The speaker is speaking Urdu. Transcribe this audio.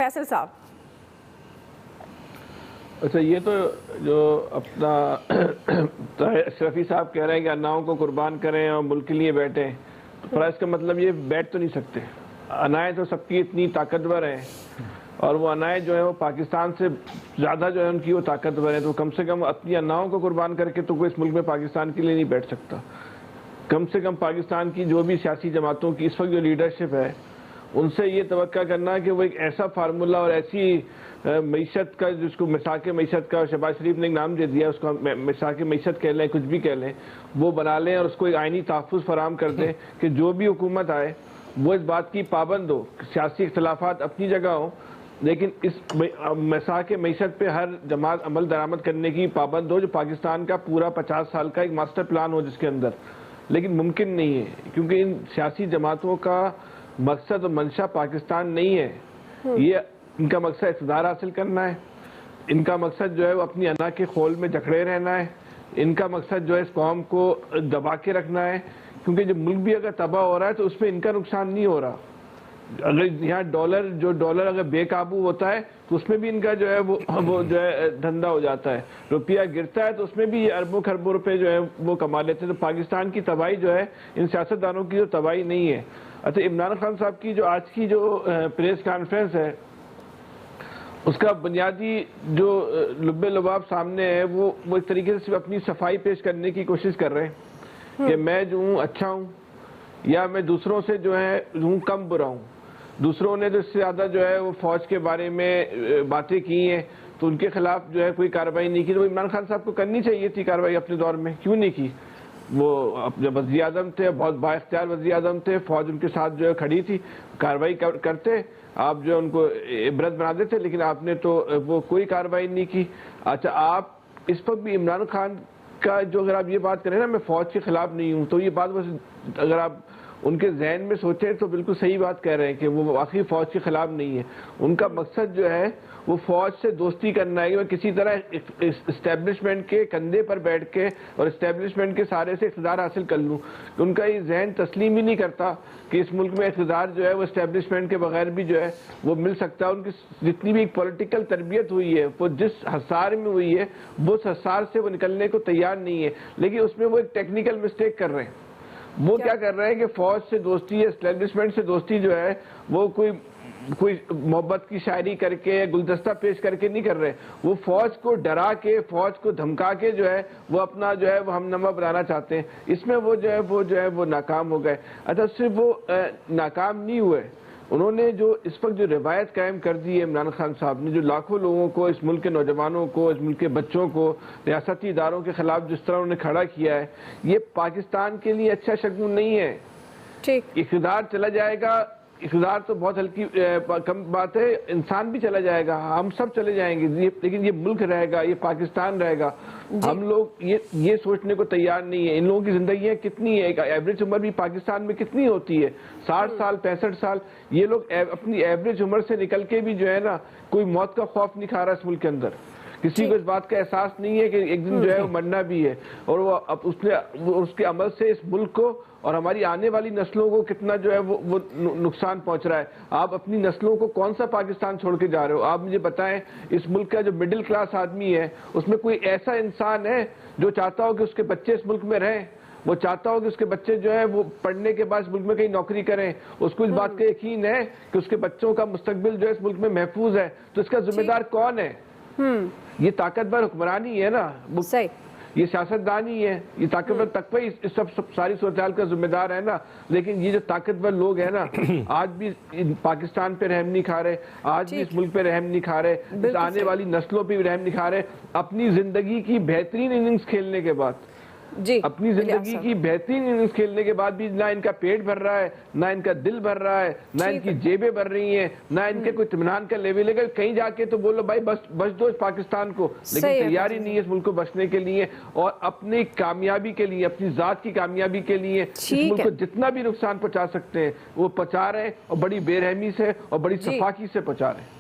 فیصل صاحب اچھا، یہ تو جو اپنا اشرفی صاحب کہہ رہے ہیں کہ اناؤں کو قربان کریں اور ملک کے لیے بیٹھیں، تو اس کا مطلب یہ بیٹھ تو نہیں سکتے. انائیں تو سب کی اتنی طاقتور ہیں، اور وہ انائیں جو ہے وہ پاکستان سے زیادہ جو ہے ان کی وہ طاقتور ہیں، تو کم سے کم اپنی اناؤں کو قربان کر کے تو کوئی اس ملک میں پاکستان کے لیے نہیں بیٹھ سکتا. کم سے کم پاکستان کی جو بھی سیاسی جماعتوں کی اس وقت جو لیڈرشپ ہے، ان سے یہ توقع کرنا کہ وہ ایک ایسا فارمولہ اور ایسی معیشت کا، جس کو مساق معیشت کا شہباز شریف نے ایک نام دے دیا، اس کو مساق معیشت کہہ لیں، کچھ بھی کہہ لیں، وہ بنا لیں اور اس کو ایک آئینی تحفظ فراہم کر دیں کہ جو بھی حکومت آئے وہ اس بات کی پابند ہو. سیاسی اختلافات اپنی جگہ ہوں، لیکن اس مساق معیشت پہ ہر جماعت عمل درآمد کرنے کی پابند ہو، جو پاکستان کا پورا 50 سال کا ایک ماسٹر پلان ہو جس کے اندر. لیکن ممکن نہیں ہے، کیونکہ ان سیاسی جماعتوں کا مقصد اور منشا پاکستان نہیں ہے. یہ ان کا مقصد اقتدار حاصل کرنا ہے، ان کا مقصد جو ہے وہ اپنی انا کے خول میں جکڑے رہنا ہے، ان کا مقصد جو ہے اس قوم کو دبا کے رکھنا ہے. کیونکہ جب ملک بھی اگر تباہ ہو رہا ہے تو اس میں ان کا نقصان نہیں ہو رہا. اگر یہاں ڈالر اگر بے قابو ہوتا ہے تو اس میں بھی ان کا جو ہے وہ جو ہے دھندا ہو جاتا ہے. روپیہ گرتا ہے تو اس میں بھی یہ اربوں خربوں روپے جو ہے وہ کما لیتے ہیں. تو پاکستان کی تباہی جو ہے ان سیاستدانوں کی جو تباہی نہیں ہے. اچھا، عمران خان صاحب کی جو آج کی جو پریس کانفرنس ہے، اس کا بنیادی جو لب لباب سامنے ہے وہ ایک طریقے سے صرف اپنی صفائی پیش کرنے کی کوشش کر رہے ہیں کہ میں جو ہوں اچھا ہوں، یا میں دوسروں سے جو ہے ہوں کم برا ہوں. دوسروں نے تو اس سے زیادہ جو ہے وہ فوج کے بارے میں باتیں کی ہیں تو ان کے خلاف جو ہے کوئی کارروائی نہیں کی. تو عمران خان صاحب کو کرنی چاہیے تھی کارروائی اپنے دور میں، کیوں نہیں کی؟ وہ جب وزیر اعظم تھے، بہت با اختیار وزیر اعظم تھے، فوج ان کے ساتھ جو ہے کھڑی تھی، کارروائی کرتے، آپ جو ان کو عبرت بنا دیتے، لیکن آپ نے تو وہ کوئی کارروائی نہیں کی. اچھا، آپ اس پر بھی عمران خان کا جو اگر آپ یہ بات کریں نا میں فوج کے خلاف نہیں ہوں، تو یہ بات بس اگر آپ ان کے ذہن میں سوچیں تو بالکل صحیح بات کہہ رہے ہیں کہ وہ واقعی فوج کے خلاف نہیں ہے. ان کا مقصد جو ہے وہ فوج سے دوستی کرنا ہے کہ میں کسی طرح اسٹیبلشمنٹ کے کندھے پر بیٹھ کے اور اسٹیبلشمنٹ کے سارے سے اقتدار حاصل کر لوں. ان کا یہ ذہن تسلیم ہی نہیں کرتا کہ اس ملک میں اقتدار جو ہے وہ اسٹیبلشمنٹ کے بغیر بھی جو ہے وہ مل سکتا ہے. ان کی جتنی بھی پولیٹیکل تربیت ہوئی ہے وہ جس حصار میں ہوئی ہے وہ اس حصار سے وہ نکلنے کو تیار نہیں ہے. لیکن اس میں وہ ایک ٹیکنیکل مسٹیک کر رہے ہیں. وہ کیا کر رہے ہیں کہ فوج سے دوستی یا اسٹیبلشمنٹ سے دوستی جو ہے وہ کوئی محبت کی شاعری کر کے گلدستہ پیش کر کے نہیں کر رہے. وہ فوج کو ڈرا کے، فوج کو دھمکا کے جو ہے وہ اپنا جو ہے وہ ہم نما بنانا چاہتے ہیں. اس میں وہ جو ہے وہ ناکام ہو گئے. اچھا، صرف وہ ناکام نہیں ہوئے، انہوں نے جو اس وقت جو روایت قائم کر دی ہے عمران خان صاحب نے، جو لاکھوں لوگوں کو، اس ملک کے نوجوانوں کو، اس ملک کے بچوں کو ریاستی اداروں کے خلاف جس طرح انہوں نے کھڑا کیا ہے، یہ پاکستان کے لیے اچھا شگون نہیں ہے. اقتدار چلا جائے گا، اقتدار تو بہت ہلکی کم بات ہے، انسان بھی چلا جائے گا، ہم سب چلے جائیں گے، لیکن یہ ملک رہے گا، یہ پاکستان رہے گا. ہم لوگ یہ سوچنے کو تیار نہیں ہے. ان لوگوں کی زندگیاں کتنی ہے، ایوریج عمر بھی پاکستان میں کتنی ہوتی ہے، 60 سال 65 سال. یہ لوگ اپنی ایوریج عمر سے نکل کے بھی جو ہے نا کوئی موت کا خوف نہیں کھا رہا اس ملک کے اندر. کسی کو اس بات کا احساس نہیں ہے کہ ایک دن جو ہے وہ مرنا بھی ہے. اور وہ اس کے عمل سے اس ملک کو اور ہماری آنے والی نسلوں کو کتنا جو ہے وہ نقصان پہنچ رہا ہے. آپ اپنی نسلوں کو کون سا پاکستان چھوڑ کے جا رہے ہو؟ آپ مجھے بتائیں، اس ملک کا جو مڈل کلاس آدمی ہے اس میں کوئی ایسا انسان ہے جو چاہتا ہو کہ اس کے بچے اس ملک میں رہیں؟ وہ چاہتا ہو کہ اس کے بچے جو ہے وہ پڑھنے کے بعد اس ملک میں کہیں نوکری کریں؟ اس کو اس بات کا یقین ہے کہ اس کے بچوں کا مستقبل جو ہے اس ملک میں محفوظ ہے. تو اس کا ذمہ دار کون ہے؟ یہ طاقتور حکمرانی ہے نا، یہ سیاستدانی ہے، یہ طاقتور تقوی اس سب ساری صورتحال کا ذمہ دار ہے نا. لیکن یہ جو طاقتور لوگ ہیں نا آج بھی پاکستان پہ رحم نہیں کھا رہے، آج بھی اس ملک پہ رحم نہیں کھا رہے، آنے والی نسلوں پہ بھی رحم نہیں کھا رہے. اپنی زندگی کی بہترین اننگز کھیلنے کے بعد، اپنی زندگی کی بہترین اننگز کھیلنے کے بعد بھی نہ ان کا پیٹ بھر رہا ہے، نہ ان کا دل بھر رہا ہے، نہ ان کی جیبیں بھر رہی ہیں، نہ ان کے کوئی اطمینان کا لیول ہے. کہیں جا کے تو بولو بھائی بچ دو اس پاکستان کو، لیکن تیاری نہیں ہے اس ملک کو بچنے کے لیے. اور اپنی کامیابی کے لیے، اپنی ذات کی کامیابی کے لیے اس ملک کو جتنا بھی نقصان پہنچا سکتے ہیں وہ پہنچا رہے ہیں، اور بڑی بے رحمی سے اور بڑی صفاقی سے پہنچا رہے ہیں.